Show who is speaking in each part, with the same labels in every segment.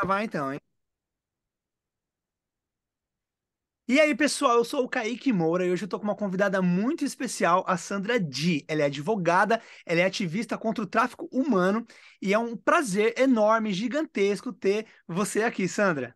Speaker 1: Vai então, hein? E aí, pessoal, eu sou o Kaique Moura e hoje eu tô com uma convidada muito especial, a Sandra Di. Ela é advogada, ela é ativista contra o tráfico humano e é um prazer enorme, gigantesco ter você aqui, Sandra.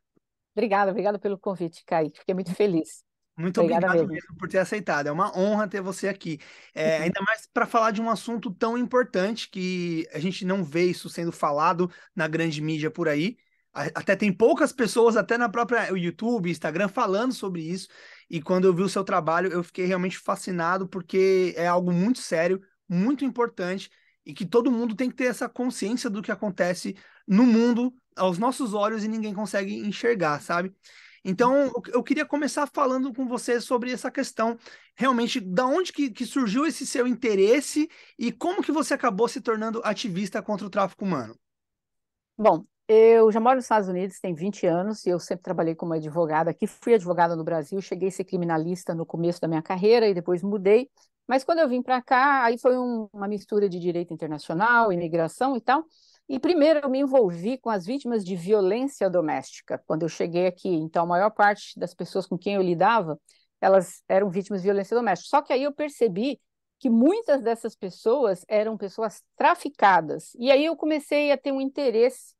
Speaker 2: Obrigada pelo convite, Kaique. Fiquei muito feliz.
Speaker 1: Muito
Speaker 2: Obrigada
Speaker 1: obrigado
Speaker 2: mesmo.
Speaker 1: mesmo por ter aceitado. É uma honra ter você aqui.
Speaker 2: Uhum.
Speaker 1: Ainda mais para falar de um assunto tão importante que a gente não vê isso sendo falado na grande mídia por aí. Até tem poucas pessoas, até na própria YouTube, Instagram, falando sobre isso. E quando eu vi o seu trabalho, eu fiquei realmente fascinado, porque é algo muito sério, muito importante, e que todo mundo tem que ter essa consciência do que acontece no mundo, aos nossos olhos, e ninguém consegue enxergar, sabe? Então, eu queria começar falando com você sobre essa questão, realmente, da onde que surgiu esse seu interesse e como que você acabou se tornando ativista contra o tráfico humano.
Speaker 2: Bom, eu já moro nos Estados Unidos, tem 20 anos, e eu sempre trabalhei como advogada aqui. Fui advogada no Brasil, cheguei a ser criminalista no começo da minha carreira e depois mudei. Mas quando eu vim para cá, aí foi uma mistura de direito internacional, imigração e tal. E primeiro eu me envolvi com as vítimas de violência doméstica, quando eu cheguei aqui. Então, a maior parte das pessoas com quem eu lidava, elas eram vítimas de violência doméstica. Só que aí eu percebi que muitas dessas pessoas eram pessoas traficadas. E aí eu comecei a ter um interesse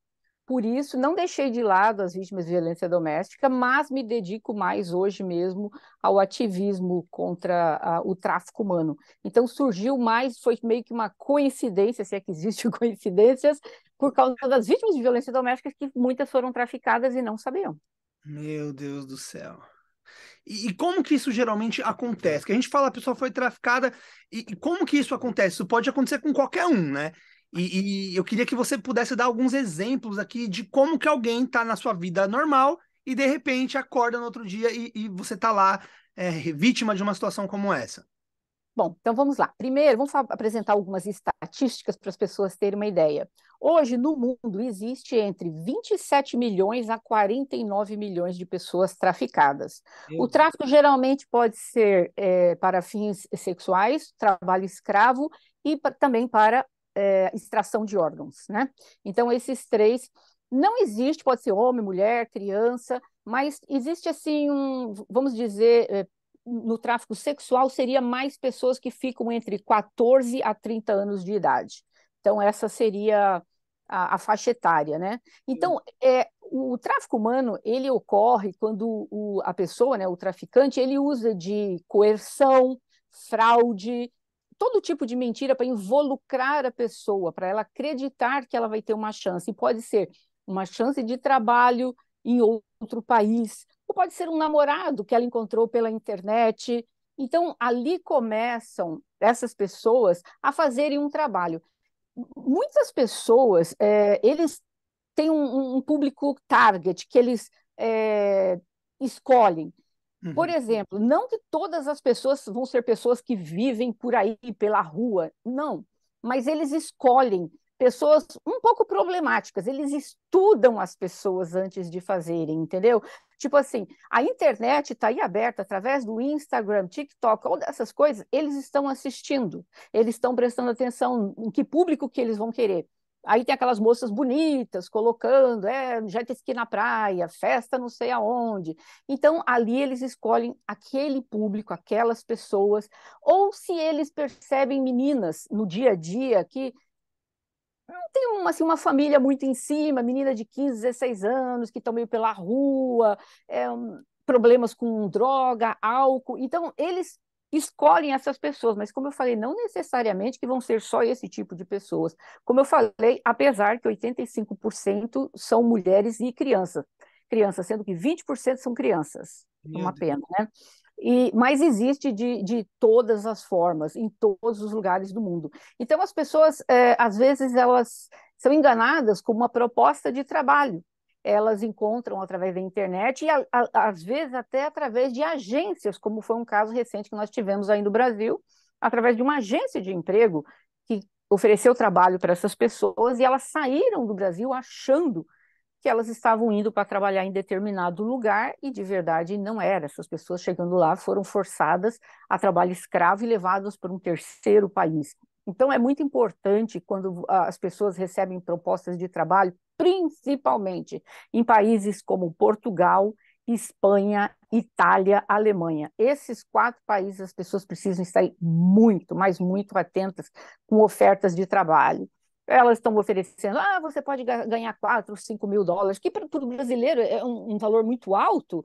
Speaker 2: por isso, não deixei de lado as vítimas de violência doméstica, mas me dedico mais hoje mesmo ao ativismo contra o tráfico humano. Então surgiu mais, foi meio que uma coincidência, se é que existem coincidências, por causa das vítimas de violência doméstica, que muitas foram traficadas e não sabiam.
Speaker 1: Meu Deus do céu. E como que isso geralmente acontece? Que a gente fala a pessoa foi traficada, e como que isso acontece? Isso pode acontecer com qualquer um, né? E eu queria que você pudesse dar alguns exemplos aqui de como que alguém está na sua vida normal e de repente acorda no outro dia e você está lá, vítima de uma situação como essa.
Speaker 2: Bom, então vamos lá. Primeiro, vamos apresentar algumas estatísticas para as pessoas terem uma ideia. Hoje, no mundo, existe entre 27 milhões a 49 milhões de pessoas traficadas.
Speaker 1: Meu
Speaker 2: O
Speaker 1: Deus.
Speaker 2: tráfico geralmente pode ser para fins sexuais, trabalho escravo e também para extração de órgãos, né? Então, esses três não existe, pode ser homem, mulher, criança, mas existe assim vamos dizer, no tráfico sexual seria mais pessoas que ficam entre 14 a 30 anos de idade. Então, essa seria a faixa etária, né? Então, o tráfico humano, ele ocorre quando a pessoa, né, o traficante, ele usa de coerção, fraude, todo tipo de mentira para involucrar a pessoa, para ela acreditar que ela vai ter uma chance. E pode ser uma chance de trabalho em outro país, ou pode ser um namorado que ela encontrou pela internet. Então, ali começam essas pessoas a fazerem um trabalho. Muitas pessoas, eles têm um público target que eles escolhem. Por
Speaker 1: Uhum.
Speaker 2: exemplo, não que todas as pessoas vão ser pessoas que vivem por aí, pela rua, não. Mas eles escolhem pessoas um pouco problemáticas, eles estudam as pessoas antes de fazerem, entendeu? Tipo assim, a internet está aí aberta através do Instagram, TikTok, ou dessas coisas, eles estão assistindo, eles estão prestando atenção em que público que eles vão querer. Aí tem aquelas moças bonitas colocando, jet ski na praia, festa não sei aonde. Então, ali eles escolhem aquele público, aquelas pessoas, ou se eles percebem meninas no dia a dia que não tem assim, uma família muito em cima, menina de 15, 16 anos, que estão meio pela rua, problemas com droga, álcool. Então, eles escolhem essas pessoas, mas como eu falei, não necessariamente que vão ser só esse tipo de pessoas. Como eu falei, apesar que 85% são mulheres e crianças, sendo que 20% são crianças.
Speaker 1: Meu
Speaker 2: Uma
Speaker 1: Deus.
Speaker 2: pena, né? Mas existe de todas as formas, em todos os lugares do mundo. Então, as pessoas, às vezes, elas são enganadas com uma proposta de trabalho. Elas encontram através da internet e, às vezes, até através de agências, como foi um caso recente que nós tivemos aí no Brasil, através de uma agência de emprego que ofereceu trabalho para essas pessoas e elas saíram do Brasil achando que elas estavam indo para trabalhar em determinado lugar e de verdade não era. Essas pessoas chegando lá foram forçadas a trabalho escravo e levadas para um terceiro país. Então, é muito importante quando as pessoas recebem propostas de trabalho, principalmente em países como Portugal, Espanha, Itália, Alemanha. Esses 4 países, as pessoas precisam estar muito, mas muito atentas com ofertas de trabalho. Elas estão oferecendo, você pode ganhar 4, 5 mil dólares, que para o brasileiro é um valor muito alto.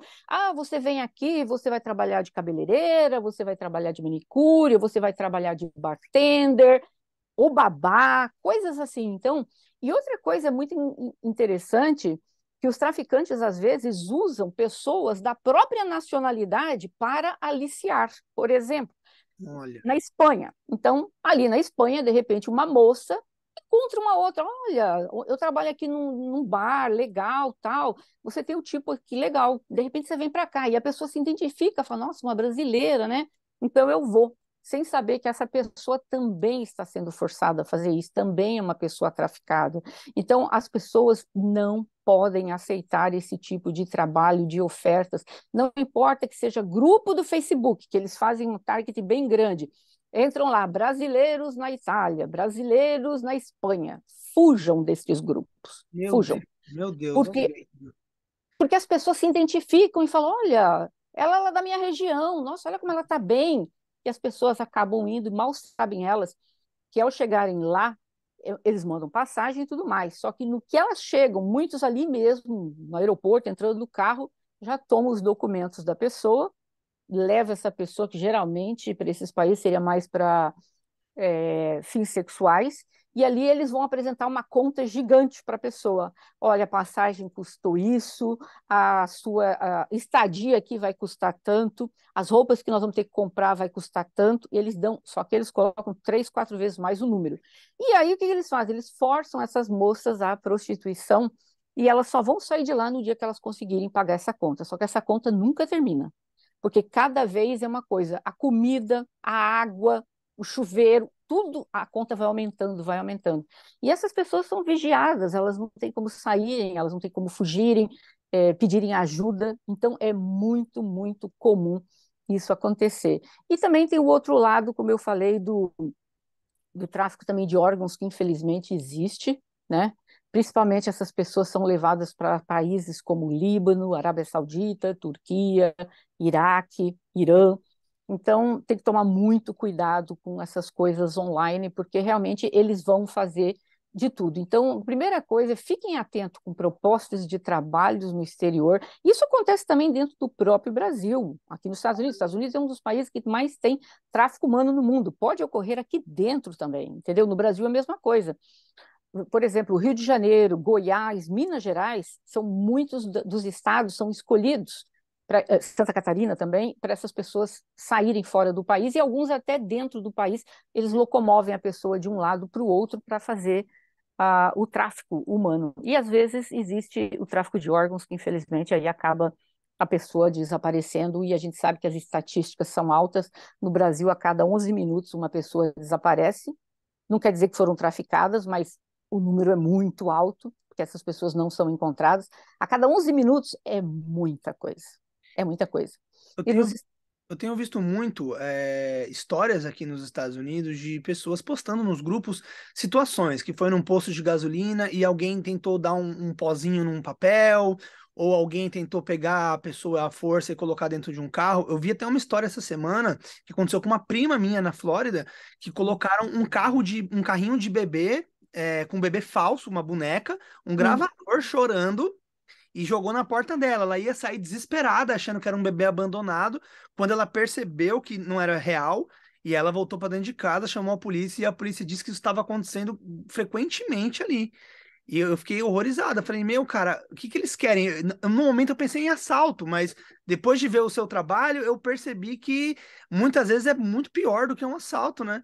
Speaker 2: Você vem aqui, você vai trabalhar de cabeleireira, você vai trabalhar de manicure, você vai trabalhar de bartender, ou babá, coisas assim. Então, e outra coisa muito interessante, que os traficantes às vezes usam pessoas da própria nacionalidade para aliciar. Por exemplo,
Speaker 1: Olha,
Speaker 2: na Espanha. Então, ali na Espanha, de repente, uma moça encontra uma outra. Olha, eu trabalho aqui num bar legal, tal. Você tem um tipo aqui legal. De repente, você vem para cá e a pessoa se identifica, fala, nossa, uma brasileira, né? Então, eu vou. Sem saber que essa pessoa também está sendo forçada a fazer isso, também é uma pessoa traficada. Então, as pessoas não podem aceitar esse tipo de trabalho, de ofertas, não importa que seja grupo do Facebook, que eles fazem um target bem grande. Entram lá, brasileiros na Itália, brasileiros na Espanha. Fujam desses grupos,
Speaker 1: meu
Speaker 2: fujam.
Speaker 1: Deus, meu Deus.
Speaker 2: Porque as pessoas se identificam e falam: olha, ela é da minha região, nossa, olha como ela está bem. E as pessoas acabam indo, e mal sabem elas, que ao chegarem lá, eles mandam passagem e tudo mais. Só que no que elas chegam, muitos ali mesmo, no aeroporto, entrando no carro, já tomam os documentos da pessoa, leva essa pessoa, que geralmente para esses países seria mais para fins sexuais, e ali eles vão apresentar uma conta gigante para a pessoa. Olha, a passagem custou isso, a sua estadia aqui vai custar tanto, as roupas que nós vamos ter que comprar vai custar tanto, e eles dão, só que eles colocam 3, 4 vezes mais o número. E aí o que eles fazem? Eles forçam essas moças à prostituição, e elas só vão sair de lá no dia que elas conseguirem pagar essa conta. Só que essa conta nunca termina, porque cada vez é uma coisa. A comida, a água, o chuveiro, tudo, a conta vai aumentando, vai aumentando. E essas pessoas são vigiadas, elas não têm como saírem, elas não têm como fugirem, pedirem ajuda. Então, é muito, muito comum isso acontecer. E também tem o outro lado, como eu falei, do tráfico também de órgãos, que infelizmente existe, né? Principalmente essas pessoas são levadas para países como Líbano, Arábia Saudita, Turquia, Iraque, Irã. Então, tem que tomar muito cuidado com essas coisas online, porque realmente eles vão fazer de tudo. Então, a primeira coisa, fiquem atentos com propostas de trabalhos no exterior. Isso acontece também dentro do próprio Brasil, aqui nos Estados Unidos. Os Estados Unidos é um dos países que mais tem tráfico humano no mundo. Pode ocorrer aqui dentro também, entendeu? No Brasil é a mesma coisa. Por exemplo, Rio de Janeiro, Goiás, Minas Gerais, são muitos dos estados são escolhidos, Santa Catarina também, para essas pessoas saírem fora do país, e alguns até dentro do país, eles locomovem a pessoa de um lado para o outro para fazer o tráfico humano. E às vezes existe o tráfico de órgãos, que infelizmente aí acaba a pessoa desaparecendo, e a gente sabe que as estatísticas são altas. No Brasil, a cada 11 minutos uma pessoa desaparece. Não quer dizer que foram traficadas, mas o número é muito alto, porque essas pessoas não são encontradas. A cada 11 minutos é muita coisa. É muita coisa.
Speaker 1: Eu
Speaker 2: E nos
Speaker 1: tenho, eu tenho visto muito histórias aqui nos Estados Unidos de pessoas postando nos grupos situações que foi num posto de gasolina e alguém tentou dar um pozinho num papel, ou alguém tentou pegar a pessoa à força e colocar dentro de um carro. Eu vi até uma história essa semana que aconteceu com uma prima minha na Flórida, que colocaram um carrinho de bebê, com um bebê falso, uma boneca, um
Speaker 2: Uhum.
Speaker 1: gravador chorando, e jogou na porta dela. Ela ia sair desesperada, achando que era um bebê abandonado, quando ela percebeu que não era real, e ela voltou para dentro de casa, chamou a polícia, e a polícia disse que isso estava acontecendo frequentemente ali. E eu fiquei horrorizada. Falei, meu, cara, o que que eles querem? No momento eu pensei em assalto, mas depois de ver o seu trabalho, eu percebi que muitas vezes é muito pior do que um assalto, né?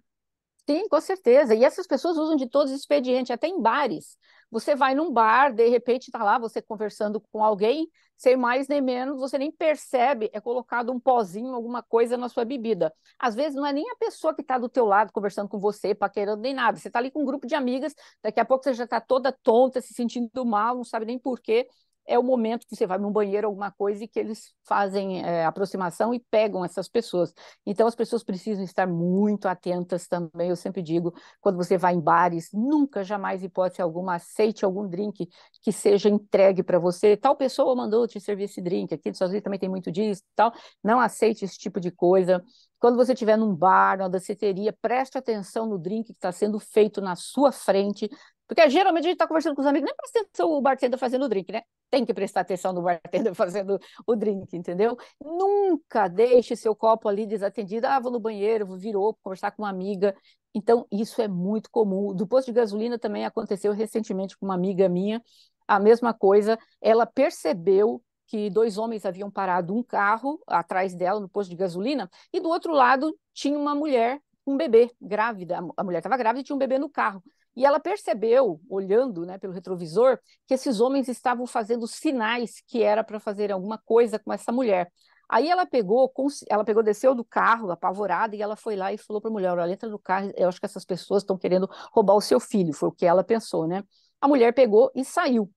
Speaker 2: Sim, com certeza. E essas pessoas usam de todos os expedientes, até em bares. Você vai num bar, de repente está lá você conversando com alguém, sem mais nem menos, você nem percebe, é colocado um pozinho, alguma coisa na sua bebida. Às vezes não é nem a pessoa que está do teu lado conversando com você, paquerando nem nada. Você está ali com um grupo de amigas, daqui a pouco você já está toda tonta, se sentindo mal, não sabe nem por quê. é o momento que você vai num banheiro, alguma coisa, e que eles fazem aproximação e pegam essas pessoas. Então, as pessoas precisam estar muito atentas também. Eu sempre digo, quando você vai em bares, nunca, jamais, hipótese alguma, aceite algum drink que seja entregue para você. Tal pessoa mandou te servir esse drink. Aqui nos Estados Unidos também tem muito disso e tal. Não aceite esse tipo de coisa. Quando você estiver num bar, numa danceteria, preste atenção no drink que está sendo feito na sua frente, porque geralmente a gente está conversando com os amigos, nem presta atenção o bartender fazendo o drink, né? Tem que prestar atenção no bartender fazendo o drink, entendeu? Nunca deixe seu copo ali desatendido. Ah, vou no banheiro, virou, conversar com uma amiga. Então, isso é muito comum. Do posto de gasolina também aconteceu recentemente com uma amiga minha, a mesma coisa. Ela percebeu que dois homens haviam parado um carro atrás dela no posto de gasolina e do outro lado tinha uma mulher, um bebê grávida. A mulher estava grávida e tinha um bebê no carro. E ela percebeu, olhando, né, pelo retrovisor, que esses homens estavam fazendo sinais que era para fazer alguma coisa com essa mulher. Aí ela pegou, desceu do carro, apavorada, e ela foi lá e falou para a mulher: olha, entra no carro, eu acho que essas pessoas estão querendo roubar o seu filho, foi o que ela pensou, né? A mulher pegou e saiu.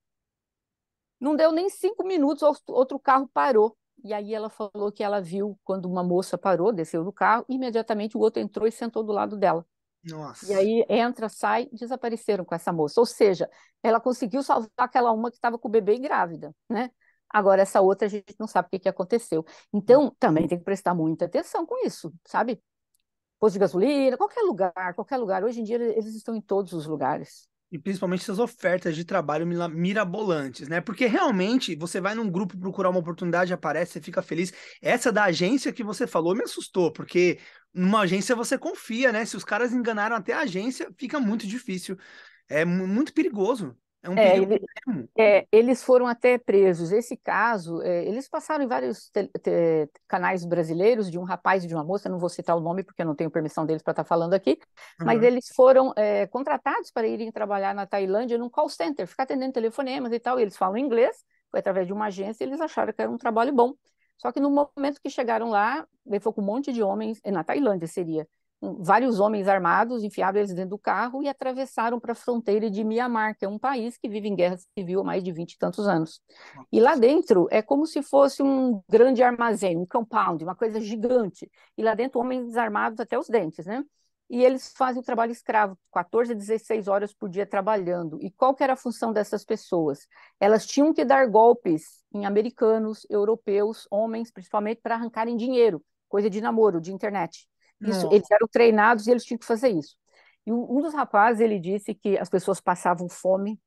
Speaker 2: Não deu nem 5 minutos, outro carro parou. E aí ela falou que ela viu quando uma moça parou, desceu do carro, imediatamente o outro entrou e sentou do lado dela. E
Speaker 1: Nossa.
Speaker 2: aí entra, sai, desapareceram com essa moça. Ou seja, ela conseguiu salvar aquela uma que estava com o bebê e grávida, né? Agora, essa outra a gente não sabe o que que aconteceu. Então, também tem que prestar muita atenção com isso, sabe? Posto de gasolina, qualquer lugar, qualquer lugar. Hoje em dia eles estão em todos os lugares.
Speaker 1: E principalmente essas ofertas de trabalho mirabolantes, né? Porque realmente você vai num grupo procurar uma oportunidade, aparece, você fica feliz. Essa da agência que você falou me assustou, porque numa agência você confia, né? Se os caras enganaram até a agência, fica muito difícil. É muito perigoso. É um
Speaker 2: É,
Speaker 1: perigo
Speaker 2: ele-
Speaker 1: extremo.
Speaker 2: eles foram até presos. Esse caso, eles passaram em vários canais brasileiros de um rapaz e de uma moça, não vou citar o nome porque eu não tenho permissão deles para estar falando aqui, mas
Speaker 1: Uhum.
Speaker 2: eles foram contratados para irem trabalhar na Tailândia num call center, ficar atendendo telefonemas e tal. E eles falam inglês, foi através de uma agência, e eles acharam que era um trabalho bom. Só que no momento que chegaram lá, ele foi com um monte de homens, na Tailândia seria, vários homens armados, enfiaram eles dentro do carro e atravessaram para a fronteira de Mianmar, que é um país que vive em guerra civil há mais de 20 e tantos anos. E lá dentro é como se fosse um grande armazém, um compound, uma coisa gigante. E lá dentro homens armados até os dentes, né? E eles fazem o trabalho escravo, 14 a 16 horas por dia trabalhando. E qual que era a função dessas pessoas? Elas tinham que dar golpes em americanos, europeus, homens, principalmente para arrancarem dinheiro, coisa de namoro, de internet. Isso,
Speaker 1: Nossa.
Speaker 2: eles eram treinados e eles tinham que fazer isso. E um dos rapazes, ele disse que as pessoas passavam fome,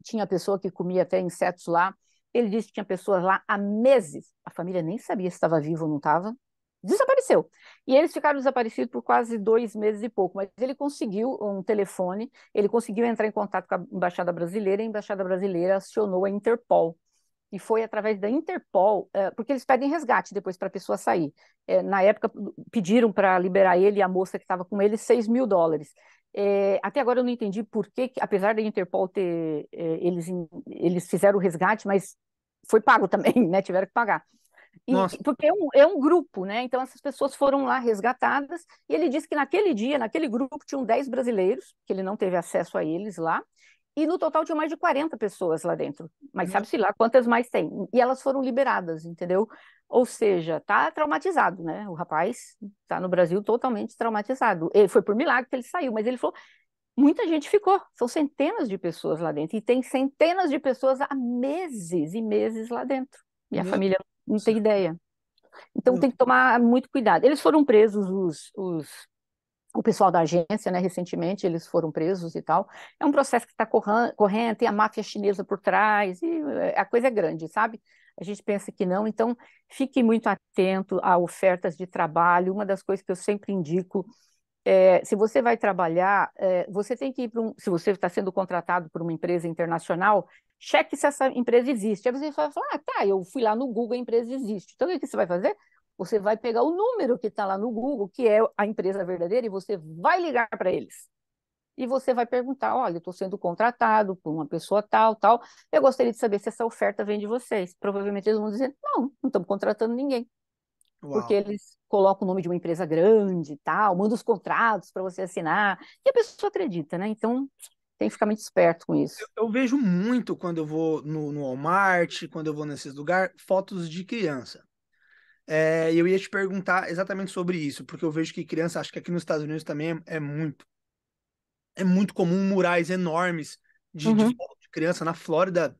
Speaker 2: tinha pessoa que comia até insetos lá. Ele disse que tinha pessoas lá há meses. A família nem sabia se estava vivo ou não estava. Desapareceu. E eles ficaram desaparecidos por quase 2 meses e pouco. Mas ele conseguiu um telefone, ele conseguiu entrar em contato com a Embaixada Brasileira, e a Embaixada Brasileira acionou a Interpol. E foi através da Interpol, porque eles pedem resgate depois para a pessoa sair. Na época, pediram para liberar ele e a moça que estava com ele US$ 6.000. Até agora eu não entendi por que, apesar da Interpol ter, eles fizeram o resgate, mas foi pago também, né? Tiveram que pagar.
Speaker 1: Nossa.
Speaker 2: Porque é um grupo, né? Então essas pessoas foram lá resgatadas, e ele disse que naquele dia, naquele grupo, tinham 10 brasileiros, que ele não teve acesso a eles lá, e no total tinha mais de 40 pessoas lá dentro. Mas
Speaker 1: Meu
Speaker 2: sabe-se lá quantas mais tem. E elas foram liberadas, entendeu? Ou seja, tá traumatizado, né? O rapaz tá no Brasil totalmente traumatizado. Ele foi por milagre que ele saiu, mas ele falou, muita gente ficou. São centenas de pessoas lá dentro. E tem centenas de pessoas há meses e meses lá dentro. E a
Speaker 1: Meu
Speaker 2: família não
Speaker 1: Deus.
Speaker 2: tem ideia. Então
Speaker 1: Meu
Speaker 2: tem que tomar muito cuidado. Eles foram presos, o pessoal da agência, né, recentemente, eles foram presos e tal. É um processo que está correndo, tem a máfia chinesa por trás, e a coisa é grande, sabe? A gente pensa que não, então fique muito atento a ofertas de trabalho. Uma das coisas que eu sempre indico se você vai trabalhar, você tem que ir se você está sendo contratado por uma empresa internacional, cheque se essa empresa existe. Aí você vai falar, ah, tá, eu fui lá no Google, a empresa existe. Então, o que você vai fazer? Você vai pegar o número que está lá no Google, que é a empresa verdadeira, e você vai ligar para eles. E você vai perguntar, olha, eu estou sendo contratado por uma pessoa tal, tal, eu gostaria de saber se essa oferta vem de vocês. Provavelmente eles vão dizer, não estamos contratando ninguém, porque
Speaker 1: Uau.
Speaker 2: eles colocam o nome de uma empresa grande e tal, mandam os contratos para você assinar, e a pessoa acredita, né? Então, tem que ficar muito esperto com isso.
Speaker 1: Eu vejo muito quando eu vou no Walmart, quando eu vou nesses lugares, fotos de criança. E eu ia te perguntar exatamente sobre isso, porque eu vejo que criança, acho que aqui nos Estados Unidos também é muito comum murais enormes de
Speaker 2: Uhum,
Speaker 1: foto de criança. Na Flórida,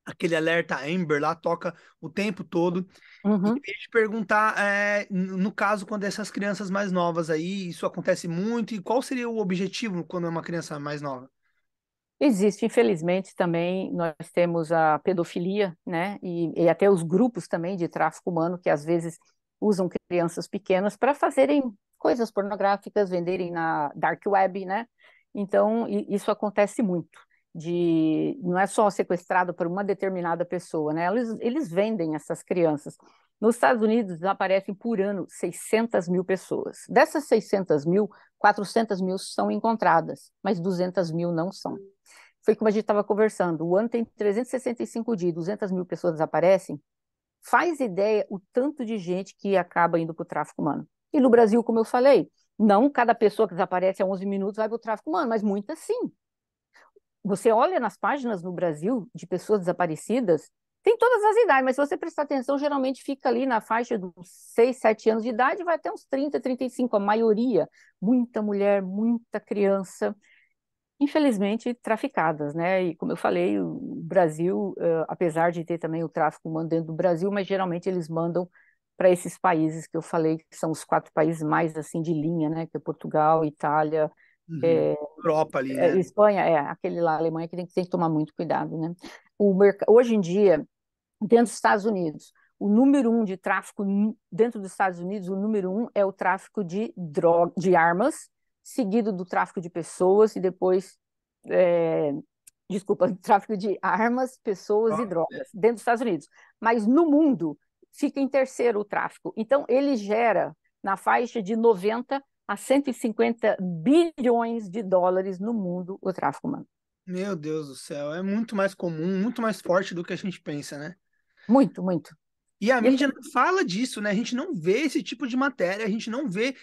Speaker 1: aquele alerta Amber lá toca o tempo todo. E
Speaker 2: uhum.
Speaker 1: eu ia te perguntar, no caso, quando essas crianças mais novas aí, isso acontece muito, e qual seria o objetivo quando é uma criança mais nova?
Speaker 2: Existe, infelizmente, também nós temos a pedofilia, né? E até os grupos também de tráfico humano que às vezes usam crianças pequenas para fazerem coisas pornográficas, venderem na dark web, né? Então, isso acontece muito. Não é só sequestrado por uma determinada pessoa, né? Eles vendem essas crianças. Nos Estados Unidos, desaparecem por ano 600 mil pessoas. Dessas 600 mil, 400 mil são encontradas, mas 200 mil não são. Foi como a gente estava conversando. O ano tem 365 dias, 200 mil pessoas desaparecem. Faz ideia o tanto de gente que acaba indo para o tráfico humano. E no Brasil, como eu falei, não cada pessoa que desaparece a 11 minutos vai para o tráfico humano, mas muitas sim. Você olha nas páginas no Brasil de pessoas desaparecidas, tem todas as idades, mas se você prestar atenção, geralmente fica ali na faixa dos 6, 7 anos de idade, vai até uns 30, 35, a maioria. Muita mulher, muita criança, infelizmente, traficadas, né? E como eu falei, o Brasil, apesar de ter também o tráfico humano dentro do Brasil, mas geralmente eles mandam para esses países que eu falei, que são os 4 países mais assim de linha, né? Que é Portugal, Itália,
Speaker 1: Uhum.
Speaker 2: é,
Speaker 1: Europa ali, né?
Speaker 2: Espanha, aquele lá, Alemanha, que tem que tomar muito cuidado, né? Hoje em dia, dentro dos Estados Unidos, o número um de tráfico dentro dos Estados Unidos, o número um é o tráfico de droga, de armas, seguido do tráfico de pessoas e depois, é, desculpa, tráfico de armas, pessoas e drogas dentro dos Estados Unidos. Mas no mundo fica em terceiro o tráfico. Então ele gera na faixa de 90 a 150 bilhões de dólares no mundo o tráfico humano.
Speaker 1: Meu Deus do céu, é muito mais comum, muito mais forte do que a gente pensa, né?
Speaker 2: Muito, muito.
Speaker 1: E a
Speaker 2: E
Speaker 1: mídia não fala disso, né? A gente não vê esse tipo de matéria, a gente não vê.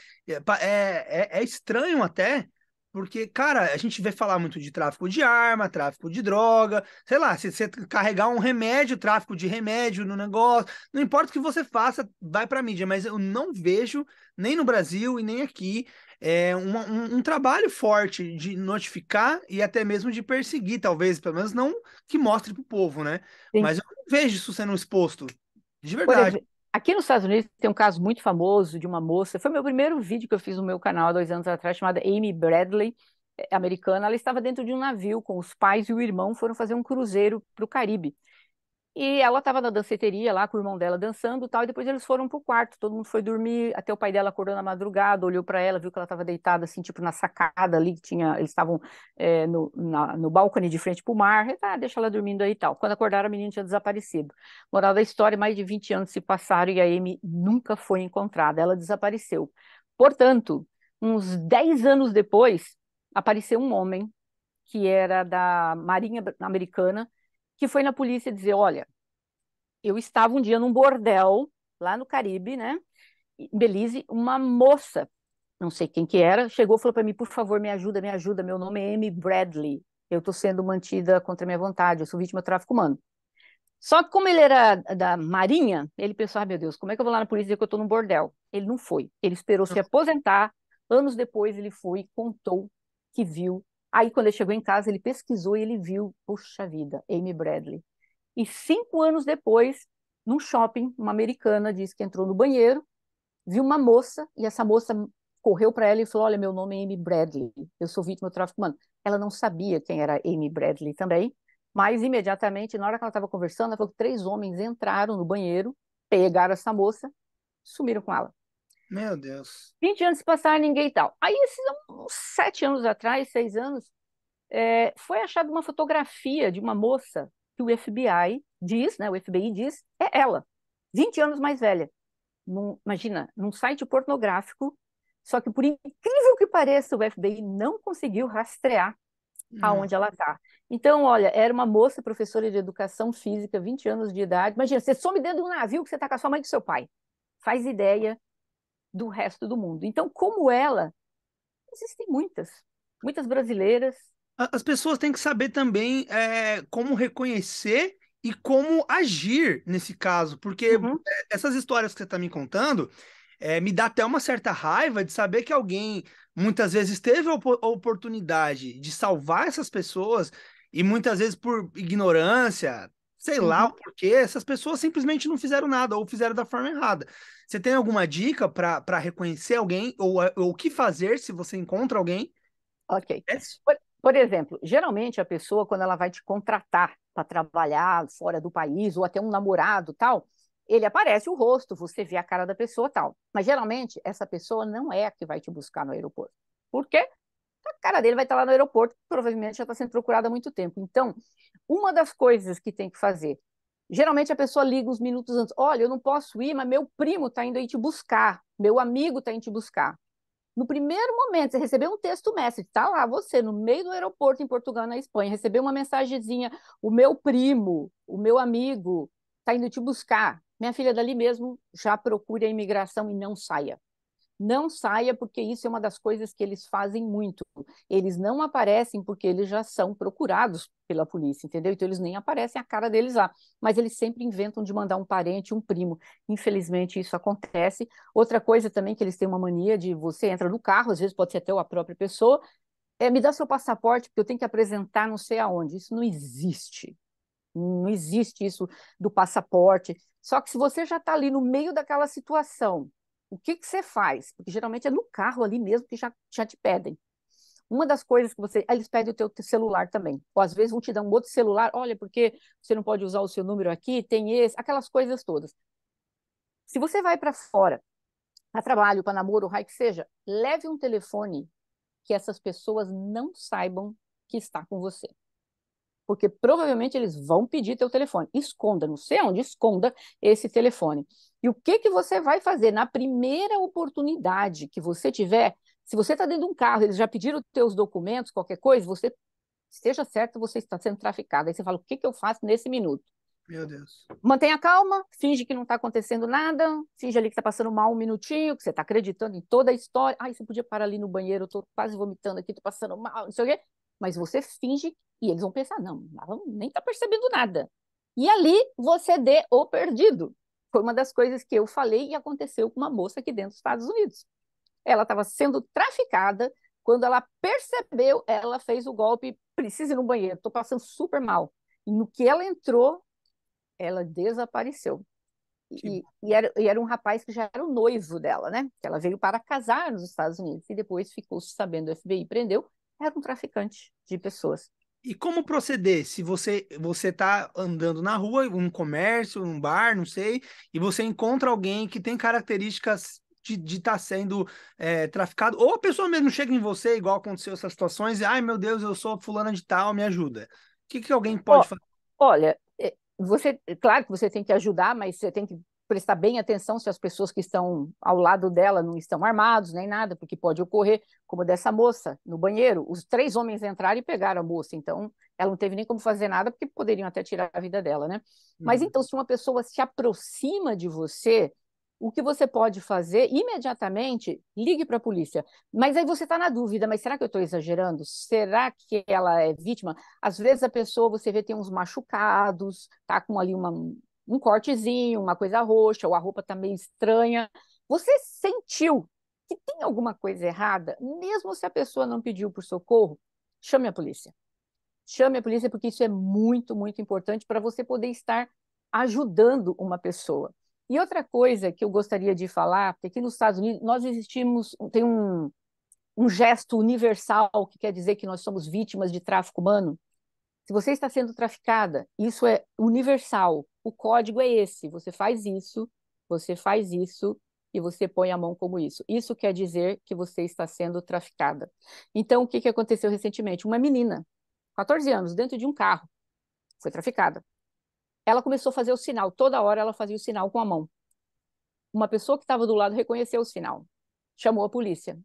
Speaker 1: É estranho até, porque, cara, a gente vê falar muito de tráfico de arma, tráfico de droga, sei lá, se você carregar um remédio, tráfico de remédio no negócio, não importa o que você faça, vai pra mídia, mas eu não vejo, nem no Brasil e nem aqui, um trabalho forte de notificar e até mesmo de perseguir, talvez, pelo menos não que mostre pro povo, né?
Speaker 2: sim.
Speaker 1: Mas eu não vejo isso sendo exposto. De
Speaker 2: Por
Speaker 1: verdade.
Speaker 2: exemplo, aqui nos Estados Unidos tem um caso muito famoso de uma moça, foi meu primeiro vídeo que eu fiz no meu canal há 2 anos atrás, chamada Amy Bradley, americana. Ela estava dentro de um navio com os pais e o irmão, foram fazer um cruzeiro para o Caribe. E ela estava na danceteria lá com o irmão dela dançando e tal, e depois eles foram pro quarto, todo mundo foi dormir, até o pai dela acordou na madrugada, olhou para ela, viu que ela estava deitada assim, tipo na sacada ali, que tinha, eles estavam no balcone de frente pro mar, e tá, deixa ela dormindo aí e tal. Quando acordaram, a menina tinha desaparecido. Moral da história, mais de 20 anos se passaram e a Amy nunca foi encontrada, ela desapareceu. Portanto, uns 10 anos depois, apareceu um homem que era da Marinha Americana, que foi na polícia dizer, olha, eu estava um dia num bordel lá no Caribe, né? Em Belize, uma moça, não sei quem que era, chegou e falou para mim, por favor, me ajuda, meu nome é Amy Bradley, eu estou sendo mantida contra a minha vontade, eu sou vítima de tráfico humano. Só que como ele era da Marinha, ele pensou, ah, meu Deus, como é que eu vou lá na polícia dizer que eu estou num bordel? Ele não foi, ele esperou se aposentar, anos depois ele foi e contou que viu. Aí quando ele chegou em casa, ele pesquisou e ele viu, puxa vida, Amy Bradley. E 5 anos depois, num shopping, uma americana disse que entrou no banheiro, viu uma moça, e essa moça correu para ela e falou: Olha, meu nome é Amy Bradley, eu sou vítima do tráfico humano. Ela não sabia quem era Amy Bradley também, mas imediatamente, na hora que ela estava conversando, ela falou que 3 homens entraram no banheiro, pegaram essa moça, sumiram com ela.
Speaker 1: Meu Deus.
Speaker 2: 20 anos se passaram, ninguém e tal. Aí, esses uns 7 anos atrás, 6 anos, foi achada uma fotografia de uma moça que o FBI diz, né, o FBI diz, é ela, 20 anos mais velha. Imagina, num site pornográfico, só que por incrível que pareça, o FBI não conseguiu rastrear
Speaker 1: Não.
Speaker 2: aonde ela está. Então, olha, era uma moça professora de educação física, 20 anos de idade. Imagina, você some dentro de um navio que você está com a sua mãe e com seu pai. Faz ideia do resto do mundo. Então, como ela, existem muitas, muitas brasileiras,
Speaker 1: As pessoas têm que saber também como reconhecer e como agir nesse caso, porque
Speaker 2: Uhum.
Speaker 1: essas histórias que você está me contando me dá até uma certa raiva de saber que alguém muitas vezes teve a oportunidade de salvar essas pessoas e muitas vezes por ignorância, sei lá o
Speaker 2: Uhum.
Speaker 1: porquê, essas pessoas simplesmente não fizeram nada ou fizeram da forma errada. Você tem alguma dica para reconhecer alguém ou o que fazer se você encontra alguém?
Speaker 2: Ok. Por exemplo, geralmente a pessoa, quando ela vai te contratar para trabalhar fora do país, ou até um namorado tal, ele aparece o rosto, você vê a cara da pessoa tal. Mas geralmente essa pessoa não é a que vai te buscar no aeroporto. Por quê? A cara dele vai estar lá no aeroporto, provavelmente já está sendo procurada há muito tempo. Então, uma das coisas que tem que fazer, geralmente a pessoa liga uns minutos antes, olha, eu não posso ir, mas meu primo está indo aí te buscar, meu amigo está indo te buscar. No primeiro momento, você recebeu um texto message, tá lá, você no meio do aeroporto em Portugal, na Espanha, recebeu uma mensagenzinha, o meu primo, o meu amigo, tá indo te buscar. Minha filha dali mesmo, já procure a imigração e não saia. Não saia, porque isso é uma das coisas que eles fazem muito. Eles não aparecem porque eles já são procurados pela polícia, entendeu? Então eles nem aparecem a cara deles lá, mas eles sempre inventam de mandar um parente, um primo. Infelizmente isso acontece. Outra coisa também que eles têm uma mania de você entra no carro, às vezes pode ser até a própria pessoa, me dá seu passaporte porque eu tenho que apresentar não sei aonde. Isso não existe. Não existe isso do passaporte. Só que se você já está ali no meio daquela situação, o que que você faz? Porque geralmente é no carro ali mesmo que já te pedem. Uma das coisas que você. Eles pedem o teu celular também. Ou às vezes vão te dar um outro celular. Olha, porque você não pode usar o seu número aqui, tem esse, aquelas coisas todas. Se você vai para fora, para trabalho, para namoro, o raio que seja, leve um telefone que essas pessoas não saibam que está com você, porque provavelmente eles vão pedir teu telefone. Esconda, não sei onde, esconda esse telefone. E o que que você vai fazer na primeira oportunidade que você tiver? Se você está dentro de um carro, eles já pediram teus documentos, qualquer coisa, você esteja certo, você está sendo traficado. Aí você fala, o que que eu faço nesse minuto?
Speaker 1: Meu Deus.
Speaker 2: Mantenha calma, finge que não está acontecendo nada, finge ali que está passando mal um minutinho, que você está acreditando em toda a história. Ai, você podia parar ali no banheiro, eu estou quase vomitando aqui, estou passando mal, não sei o quê. Mas você finge e eles vão pensar, não, ela nem está percebendo nada. E ali você dê o perdido. Foi uma das coisas que eu falei e aconteceu com uma moça aqui dentro dos Estados Unidos. Ela estava sendo traficada, quando ela percebeu, ela fez o golpe, precisa ir no banheiro, estou passando super mal. E no que ela entrou, ela desapareceu.
Speaker 1: Que
Speaker 2: E era um rapaz que já era o noivo dela, né? Que ela veio para casar nos Estados Unidos e depois ficou sabendo, o FBI prendeu, era um traficante de pessoas.
Speaker 1: E como proceder? Se você tá andando na rua, um comércio, um bar, não sei, e você encontra alguém que tem características de estar sendo traficado, ou a pessoa mesmo chega em você, igual aconteceu essas situações, e ai meu Deus, eu sou fulana de tal, me ajuda. O que que alguém pode
Speaker 2: Ó,
Speaker 1: fazer?
Speaker 2: olha, claro que você tem que ajudar, mas você tem que prestar bem atenção se as pessoas que estão ao lado dela não estão armados nem nada, porque pode ocorrer, como dessa moça no banheiro, os três homens entraram e pegaram a moça, então ela não teve nem como fazer nada, porque poderiam até tirar a vida dela, né? Mas
Speaker 1: Uhum.
Speaker 2: então, se uma pessoa se aproxima de você, o que você pode fazer imediatamente, ligue para a polícia. Mas aí você está na dúvida, mas será que eu estou exagerando? Será que ela é vítima? Às vezes a pessoa, você vê, tem uns machucados, tá com ali um cortezinho, uma coisa roxa, ou a roupa tá meio estranha. Você sentiu que tem alguma coisa errada, mesmo se a pessoa não pediu por socorro, chame a polícia. Chame a polícia, porque isso é muito, muito importante para você poder estar ajudando uma pessoa. E outra coisa que eu gostaria de falar, porque aqui nos Estados Unidos nós existimos, tem um gesto universal que quer dizer que nós somos vítimas de tráfico humano. Se você está sendo traficada, isso é universal. O código é esse. Você faz isso e você põe a mão como isso. Isso quer dizer que você está sendo traficada. Então, o que que aconteceu recentemente? Uma menina, 14 anos, dentro de um carro, foi traficada. Ela começou a fazer o sinal. Toda hora ela fazia o sinal com a mão. Uma pessoa que estava do lado reconheceu o sinal. Chamou a polícia.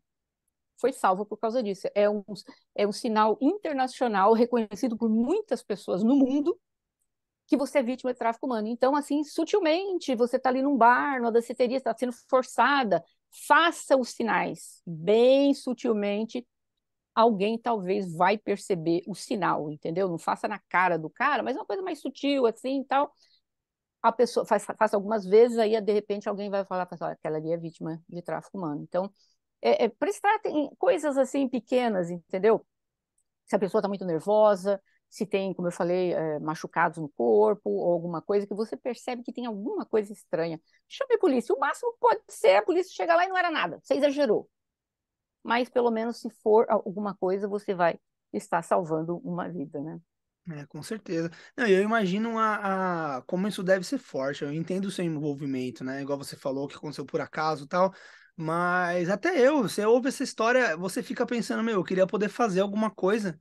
Speaker 2: Foi salva por causa disso. É um sinal internacional reconhecido por muitas pessoas no mundo que você é vítima de tráfico humano. Então, assim, sutilmente, você está ali num bar, numa danceteria, está sendo forçada, faça os sinais, bem sutilmente, alguém talvez vai perceber o sinal, entendeu? Não faça na cara do cara, mas é uma coisa mais sutil assim e tal. A pessoa faz algumas vezes, aí de repente alguém vai falar, olha, aquela ali é vítima de tráfico humano. Então, prestar coisas assim pequenas, entendeu? Se a pessoa está muito nervosa, se tem, como eu falei, machucados no corpo, ou alguma coisa que você percebe que tem alguma coisa estranha. Chame a polícia. O máximo pode ser a polícia chegar lá e não era nada. Você exagerou. Mas pelo menos se for alguma coisa, você vai estar salvando uma vida, né?
Speaker 1: Com certeza. Não, eu imagino como isso deve ser forte. Eu entendo o seu envolvimento, né? Igual você falou que aconteceu por acaso e tal. Mas até você ouve essa história, você fica pensando, meu, eu queria poder fazer alguma coisa.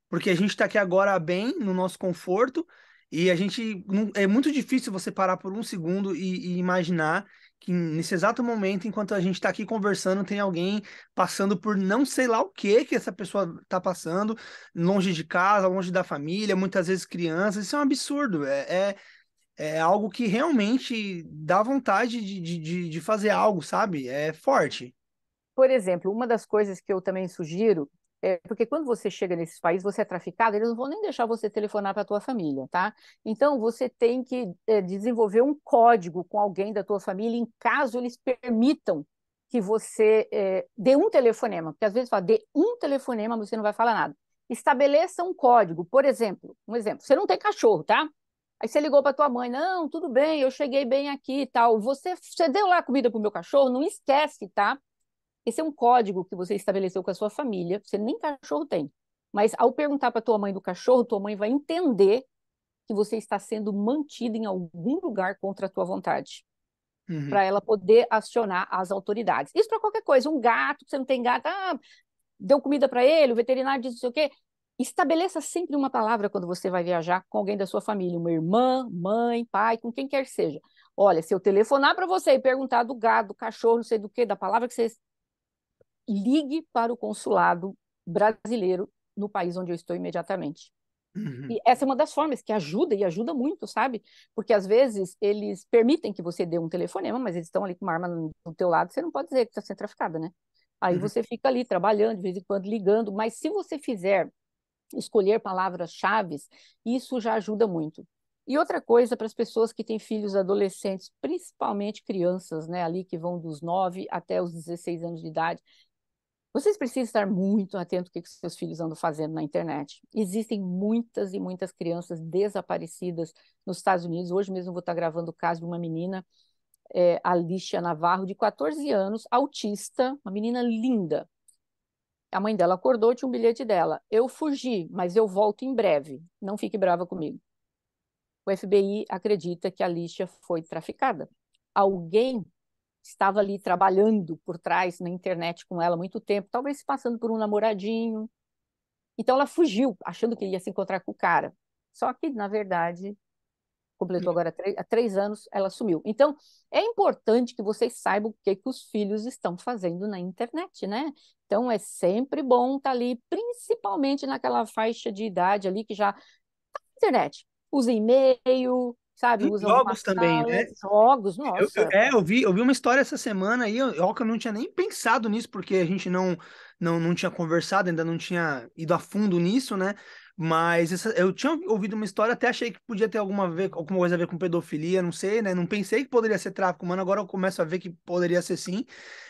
Speaker 1: Porque a gente está aqui agora bem, no nosso conforto, e a gente é muito difícil você parar por um segundo e imaginar que nesse exato momento, enquanto a gente está aqui conversando, tem alguém passando por não sei lá o que essa pessoa está passando, longe de casa, longe da família, muitas vezes crianças. Isso é um absurdo. É algo que realmente dá vontade de fazer algo, sabe? É forte.
Speaker 2: Por exemplo, uma das coisas que eu também sugiro é porque quando você chega nesses países, você é traficado, eles não vão nem deixar você telefonar para a tua família, tá? Então, você tem que desenvolver um código com alguém da tua família em caso eles permitam que você dê um telefonema, porque às vezes fala, dê um telefonema, você não vai falar nada. Estabeleça um código, por exemplo, você não tem cachorro, tá? Aí você ligou para tua mãe, não, tudo bem, eu cheguei bem aqui e tal. Você deu lá comida pro meu cachorro, não esquece, tá? Esse é um código que você estabeleceu com a sua família, você nem cachorro tem. Mas ao perguntar para tua mãe do cachorro, tua mãe vai entender que você está sendo mantido em algum lugar contra a tua vontade,
Speaker 1: Uhum.
Speaker 2: para ela poder acionar as autoridades. Isso para qualquer coisa, um gato, você não tem gato, deu comida para ele, o veterinário disse não sei o quê. Estabeleça sempre uma palavra quando você vai viajar com alguém da sua família, uma irmã, mãe, pai, com quem quer que seja. Olha, se eu telefonar para você e perguntar do gado, do cachorro, não sei do que, da palavra que você ligue para o consulado brasileiro no país onde eu estou imediatamente.
Speaker 1: Uhum.
Speaker 2: E essa é uma das formas que ajuda e ajuda muito, sabe? Porque às vezes eles permitem que você dê um telefonema, mas eles estão ali com uma arma do teu lado, você não pode dizer que está sendo traficada, né? Aí
Speaker 1: Uhum.
Speaker 2: você fica ali trabalhando, de vez em quando ligando, mas se você fizer escolher palavras-chave, isso já ajuda muito. E outra coisa para as pessoas que têm filhos adolescentes, principalmente crianças, né, ali que vão dos 9 até os 16 anos de idade, vocês precisam estar muito atentos ao que seus filhos andam fazendo na internet. Existem muitas e muitas crianças desaparecidas nos Estados Unidos. Hoje mesmo eu vou estar gravando o caso de uma menina, Alicia Navarro, de 14 anos, autista, uma menina linda. A mãe dela acordou, tinha um bilhete dela. Eu fugi, mas eu volto em breve. Não fique brava comigo. O FBI acredita que a Alicia foi traficada. Alguém estava ali trabalhando por trás na internet com ela há muito tempo, talvez se passando por um namoradinho. Então ela fugiu, achando que ia se encontrar com o cara. Só que, na verdade, completou agora há 3 anos, ela sumiu. Então, é importante que vocês saibam o que os filhos estão fazendo na internet, né? Então, é sempre bom estar ali, principalmente naquela faixa de idade ali que já tá na internet. Usa e-mail, sabe?
Speaker 1: E
Speaker 2: Usa algumas
Speaker 1: jogos também, né?
Speaker 2: salas, jogos, nossa.
Speaker 1: Eu vi uma história essa semana aí, eu não tinha nem pensado nisso, porque a gente não tinha conversado, ainda não tinha ido a fundo nisso, né? Mas eu tinha ouvido uma história, até achei que podia ter alguma coisa a ver com pedofilia, não sei, né? Não pensei que poderia ser tráfico humano, agora eu começo a ver que poderia ser sim,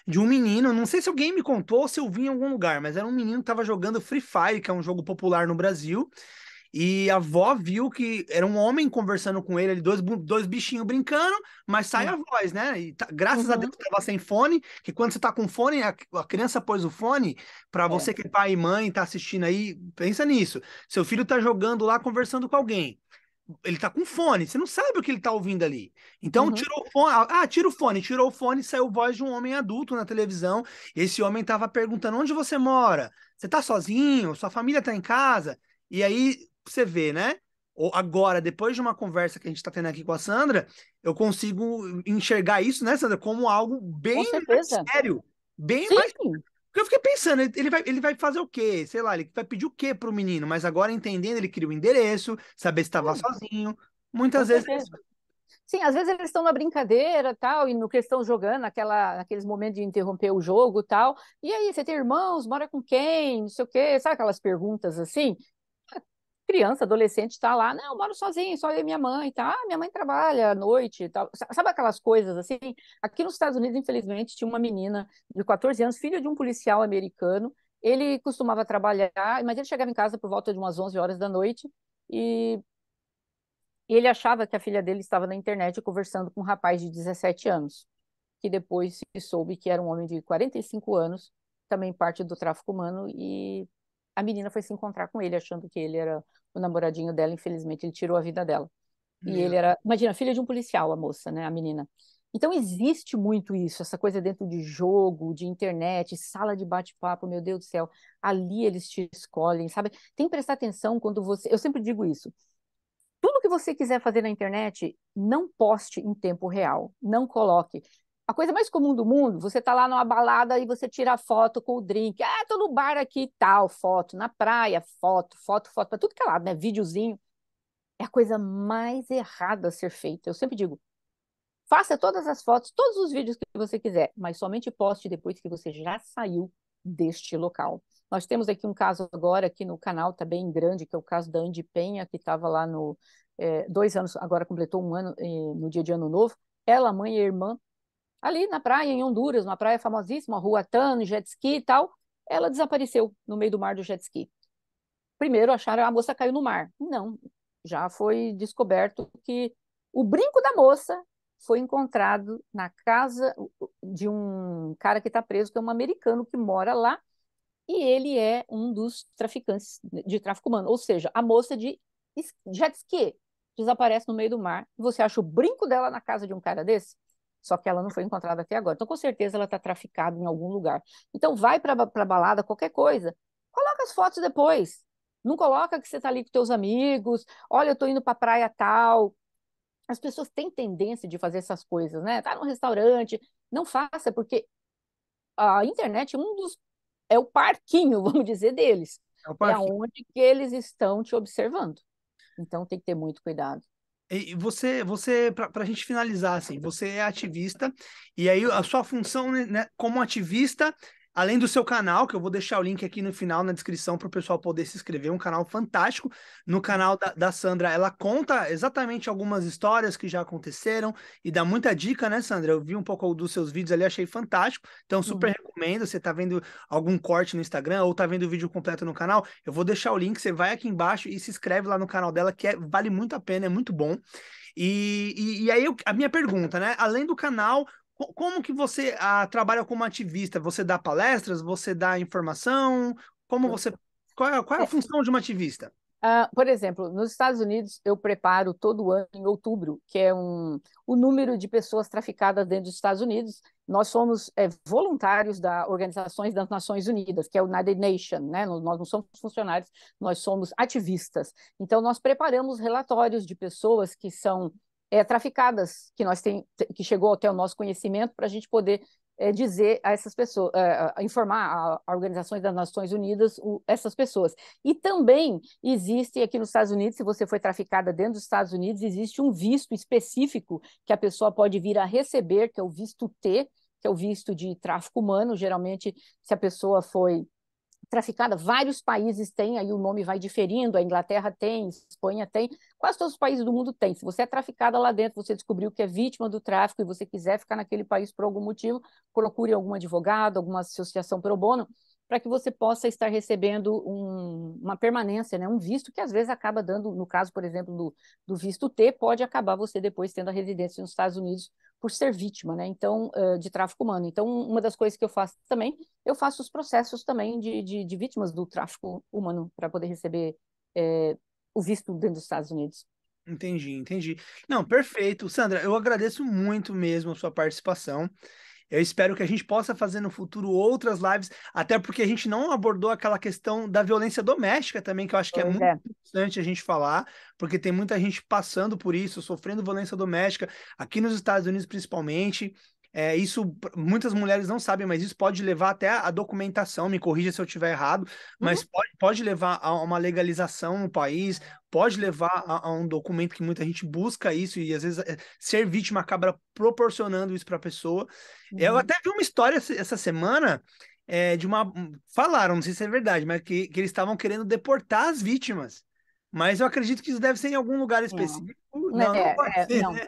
Speaker 1: de um menino, não sei se alguém me contou ou se eu vi em algum lugar, mas era um menino que estava jogando Free Fire, que é um jogo popular no Brasil. E a avó viu que era um homem conversando com ele, ali, dois bichinhos brincando, mas sai a voz, né? E graças a Deus
Speaker 2: Uhum.
Speaker 1: estava sem fone, que quando você tá com fone, a criança pôs o fone, para
Speaker 2: É.
Speaker 1: você que é pai e mãe, tá assistindo aí, pensa nisso. Seu filho tá jogando lá, conversando com alguém. Ele tá com fone, você não sabe o que ele tá ouvindo ali. Então,
Speaker 2: Uhum.
Speaker 1: tirou o fone, tira o fone, tirou o fone, saiu voz de um homem adulto na televisão. Esse homem tava perguntando: onde você mora? Você tá sozinho? Sua família tá em casa? E aí você vê, né? Agora, depois de uma conversa que a gente está tendo aqui com a Sandra, eu consigo enxergar isso, né, Sandra, como algo
Speaker 2: Com
Speaker 1: bem mais
Speaker 2: certeza.
Speaker 1: sério. Bem mais.
Speaker 2: Sim,
Speaker 1: Porque eu fiquei pensando, ele vai fazer o quê? Sei lá, ele vai pedir o quê pro menino? Mas agora entendendo, ele cria o endereço, saber se estava
Speaker 2: é,
Speaker 1: sozinho.
Speaker 2: com
Speaker 1: Muitas vezes
Speaker 2: certeza. Sim, às vezes eles estão na brincadeira, tal, e no que eles estão jogando, naqueles momentos de interromper o jogo, tal. E aí, você tem irmãos? Mora com quem? Não sei o quê. Sabe aquelas perguntas assim? Criança, adolescente está lá, não, eu moro sozinho, só eu e minha mãe, tá? Ah, minha mãe trabalha à noite e tal. Sabe aquelas coisas assim? Aqui nos Estados Unidos, infelizmente, tinha uma menina de 14 anos, filha de um policial americano. Ele costumava trabalhar, mas ele chegava em casa por volta de umas 11 horas da noite e ele achava que a filha dele estava na internet conversando com um rapaz de 17 anos, que depois se soube que era um homem de 45 anos, também parte do tráfico humano, e a menina foi se encontrar com ele, achando que ele era o namoradinho dela. Infelizmente, ele tirou a vida dela. E ele
Speaker 1: Meu,
Speaker 2: era, imagina, filha de um policial, a moça, né, a menina. Então existe muito isso, essa coisa dentro de jogo, de internet, sala de bate-papo, meu Deus do céu. Ali eles te escolhem, sabe? Tem que prestar atenção quando você. Eu sempre digo isso. Tudo que você quiser fazer na internet, não poste em tempo real. Não coloque. A coisa mais comum do mundo, você tá lá numa balada e você tira foto com o drink. Ah, tô no bar aqui e tal, foto. Na praia, foto, pra tudo que é lado, né? Videozinho. É a coisa mais errada a ser feita. Eu sempre digo, faça todas as fotos, todos os vídeos que você quiser, mas somente poste depois que você já saiu deste local. Nós temos aqui um caso agora, aqui no canal, tá bem grande, que é o caso da Andy Penha, que estava lá no 2 anos, agora completou um ano no dia de Ano Novo. Ela, mãe e irmã, ali na praia, em Honduras, uma praia famosíssima, Rua Tan, jet ski e tal. Ela desapareceu no meio do mar do jet ski. Primeiro acharam a moça caiu no mar. Não, já foi descoberto que o brinco da moça foi encontrado na casa de um cara que está preso, que é um americano que mora lá, e ele é um dos traficantes de tráfico humano. Ou seja, a moça de jet ski desaparece no meio do mar. Você acha o brinco dela na casa de um cara desse? Só que ela não foi encontrada até agora. Então, com certeza, ela está traficada em algum lugar. Então, vai para a balada, qualquer coisa. Coloca as fotos depois. Não coloca que você está ali com teus amigos. Olha, eu estou indo para a praia tal. As pessoas têm tendência de fazer essas coisas, né? Tá num restaurante. Não faça, porque a internet é o parquinho, vamos dizer, deles.
Speaker 1: é o
Speaker 2: É
Speaker 1: parque.
Speaker 2: aonde que eles estão te observando. Então tem que ter muito cuidado.
Speaker 1: E você para a gente finalizar, assim, você é ativista, e aí a sua função, né, como ativista, além do seu canal, que eu vou deixar o link aqui no final, na descrição, para o pessoal poder se inscrever, um canal fantástico. No canal da Sandra, ela conta exatamente algumas histórias que já aconteceram, e dá muita dica, né, Sandra? Eu vi um pouco dos seus vídeos ali, achei fantástico, então super
Speaker 2: Uhum.
Speaker 1: recomendo. Você tá vendo algum corte no Instagram, ou tá vendo o vídeo completo no canal, eu vou deixar o link, você vai aqui embaixo e se inscreve lá no canal dela, que vale muito a pena, é muito bom. E aí a minha pergunta, né? Além do canal, como que você trabalha como ativista? Você dá palestras? Você dá informação? Como você, qual é a
Speaker 2: É,
Speaker 1: função de uma ativista?
Speaker 2: por exemplo, nos Estados Unidos, eu preparo todo ano, em outubro, que é o número de pessoas traficadas dentro dos Estados Unidos. Nós somos voluntários da Organizações das Nações Unidas, que é o United Nations, né? Nós não somos funcionários, nós somos ativistas. Então, nós preparamos relatórios de pessoas que são traficadas, que chegou até o nosso conhecimento, para a gente poder dizer a essas pessoas, informar a Organizações das Nações Unidas essas pessoas. E também existe aqui nos Estados Unidos, se você foi traficada dentro dos Estados Unidos, existe um visto específico que a pessoa pode vir a receber, que é o visto T, que é o visto de tráfico humano. Geralmente, se a pessoa foi traficada, vários países têm, aí o nome vai diferindo, a Inglaterra tem, a Espanha tem, quase todos os países do mundo têm. Se você é traficada lá dentro, você descobriu que é vítima do tráfico e você quiser ficar naquele país por algum motivo, procure algum advogado, alguma associação pro bono, para que você possa estar recebendo uma permanência, né? Um visto que às vezes acaba dando, no caso, por exemplo, do visto T, pode acabar você depois tendo a residência nos Estados Unidos por ser vítima, né? Então, de tráfico humano. Então, uma das coisas que eu faço também, eu faço os processos também de vítimas do tráfico humano para poder receber o visto dentro dos Estados Unidos.
Speaker 1: Entendi, entendi. Não, perfeito. Sandra, eu agradeço muito mesmo a sua participação. Eu espero que a gente possa fazer no futuro outras lives, até porque a gente não abordou aquela questão da violência doméstica também, que eu acho que é
Speaker 2: Pois
Speaker 1: muito
Speaker 2: é.
Speaker 1: importante a gente falar, porque tem muita gente passando por isso, sofrendo violência doméstica, aqui nos Estados Unidos principalmente. Isso muitas mulheres não sabem, mas isso pode levar até a documentação, me corrija se eu estiver errado,
Speaker 2: Uhum.
Speaker 1: mas pode levar a uma legalização no país, pode levar a um documento que muita gente busca isso, e às vezes ser vítima acaba proporcionando isso para a pessoa. Eu
Speaker 2: Uhum.
Speaker 1: até vi uma história essa semana de uma. Falaram, não sei se é verdade, mas que eles estavam querendo deportar as vítimas. Mas eu acredito que isso deve ser em algum lugar
Speaker 2: Não,
Speaker 1: específico. Não, não pode ser,
Speaker 2: não.
Speaker 1: né?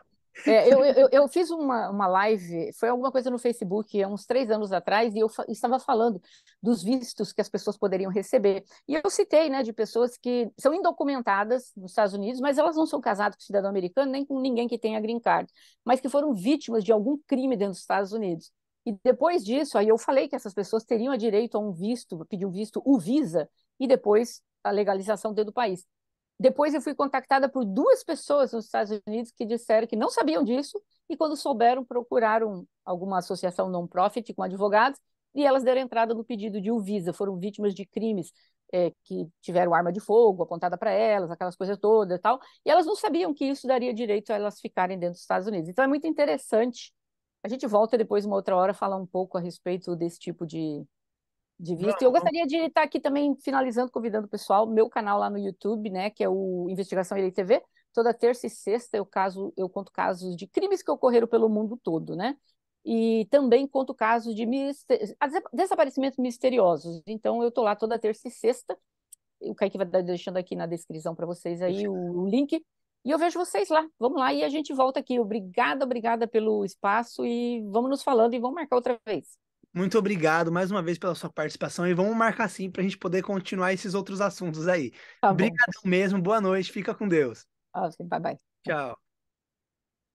Speaker 2: Eu fiz uma live, foi alguma coisa no Facebook, há uns 3 anos atrás, e eu estava falando dos vistos que as pessoas poderiam receber. E eu citei, né, de pessoas que são indocumentadas nos Estados Unidos, mas elas não são casadas com cidadão americano, nem com ninguém que tenha green card, mas que foram vítimas de algum crime dentro dos Estados Unidos. E depois disso, aí eu falei que essas pessoas teriam direito a um visto, pedir um visto, o Visa, e depois a legalização dentro do país. Depois eu fui contactada por 2 pessoas nos Estados Unidos que disseram que não sabiam disso e quando souberam procuraram alguma associação non-profit com advogados e elas deram entrada no pedido de Visa, foram vítimas de crimes que tiveram arma de fogo apontada para elas, aquelas coisas todas e tal, e elas não sabiam que isso daria direito a elas ficarem dentro dos Estados Unidos. Então é muito interessante. A gente volta depois, uma outra hora, falar um pouco a respeito desse tipo de vista. E eu
Speaker 1: Vamos.
Speaker 2: gostaria de estar aqui também finalizando, convidando o pessoal, meu canal lá no YouTube, né, que é o Investigação Ilha TV. Toda terça e sexta eu conto casos de crimes que ocorreram pelo mundo todo, né? E também conto casos de desaparecimentos misteriosos. Então eu tô lá toda terça e sexta. O Kaique vai estar deixando aqui na descrição para vocês aí o link. E eu vejo vocês lá. Vamos lá e a gente volta aqui. Obrigada, obrigada pelo espaço e vamos nos falando e vamos marcar outra vez.
Speaker 1: Muito obrigado mais uma vez pela sua participação e vamos marcar sim para a gente poder continuar esses outros assuntos aí.
Speaker 2: Tá bom.
Speaker 1: Obrigadão mesmo, boa noite, fica com Deus.
Speaker 2: Bye, bye.
Speaker 1: Tchau.